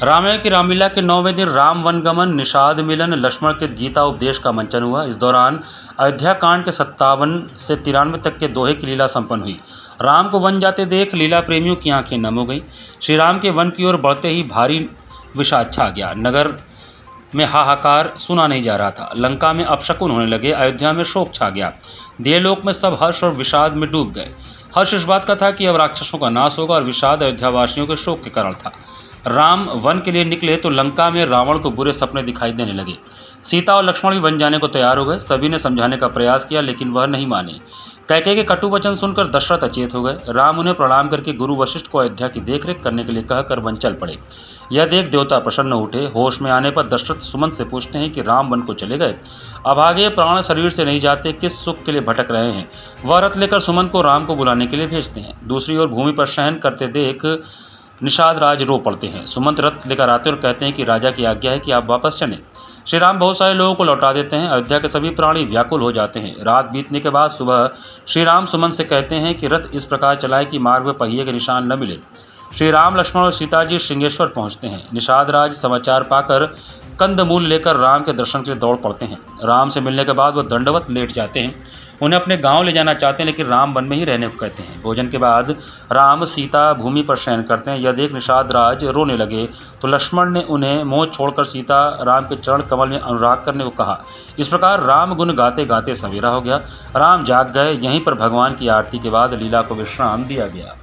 रामायण की रामलीला के 9वें दिन राम वनगमन, निषाद मिलन, लक्ष्मण के गीता उपदेश का मंचन हुआ। इस दौरान अयोध्या कांड के 57 से 93 तक के दोहे की लीला संपन्न हुई। राम को वन जाते देख लीला प्रेमियों की आंखें नम हो गई। श्री राम के वन की ओर बढ़ते ही भारी विषाद छा गया। नगर में हाहाकार सुना नहीं जा रहा था। लंका में अपशकुन होने लगे। अयोध्या में शोक छा गया। देवलोक में सब हर्ष और विषाद में डूब गए। हर्ष इस बात का था कि अब राक्षसों का नाश होगा और विषाद अयोध्यावासियों के शोक के कारण था। राम वन के लिए निकले तो लंका में रावण को बुरे सपने दिखाई देने लगे। सीता और लक्ष्मण भी वन जाने को तैयार हो गए। सभी ने समझाने का प्रयास किया लेकिन वह नहीं माने। कैकेयी के कटु वचन सुनकर दशरथ अचेत हो गए। राम उन्हें प्रणाम करके गुरु वशिष्ठ को अयोध्या की देखरेख करने के लिए कहकर वन चल पड़े। यह देख देवता प्रसन्न उठे। होश में आने पर दशरथ सुमंत से पूछते हैं कि राम वन को चले गए, अभागे प्राण शरीर से नहीं जाते, किस सुख के लिए भटक रहे हैं। वह रथ लेकर सुमंत को राम को बुलाने के लिए भेजते हैं। दूसरी ओर भूमि पर शयन करते देख निषाद राज रो पड़ते हैं। सुमंत रथ लेकर आते और कहते हैं कि राजा की आज्ञा है कि आप वापस चलें। श्री राम बहुत सारे लोगों को लौटा देते हैं। अयोध्या के सभी प्राणी व्याकुल हो जाते हैं। रात बीतने के बाद सुबह श्री राम सुमंत से कहते हैं कि रथ इस प्रकार चलाएं कि मार्ग में पहिए के निशान न मिले। श्री राम, लक्ष्मण और सीता जी श्रृंगेश्वर पहुंचते हैं। निषाद राज समाचार पाकर कंदमूल लेकर राम के दर्शन के लिए दौड़ पड़ते हैं। राम से मिलने के बाद वह दंडवत लेट जाते हैं। उन्हें अपने गांव ले जाना चाहते हैं लेकिन राम वन में ही रहने को कहते हैं। भोजन के बाद राम सीता भूमि पर शयन करते हैं। यह देख निषाद राज रोने लगे तो लक्ष्मण ने उन्हें मोह छोड़कर सीता राम के चरण कमल में अनुराग करने को कहा। इस प्रकार राम गुण गाते गाते सवेरा हो गया। राम जाग गए। यहीं पर भगवान की आरती के बाद लीला को विश्राम दिया गया।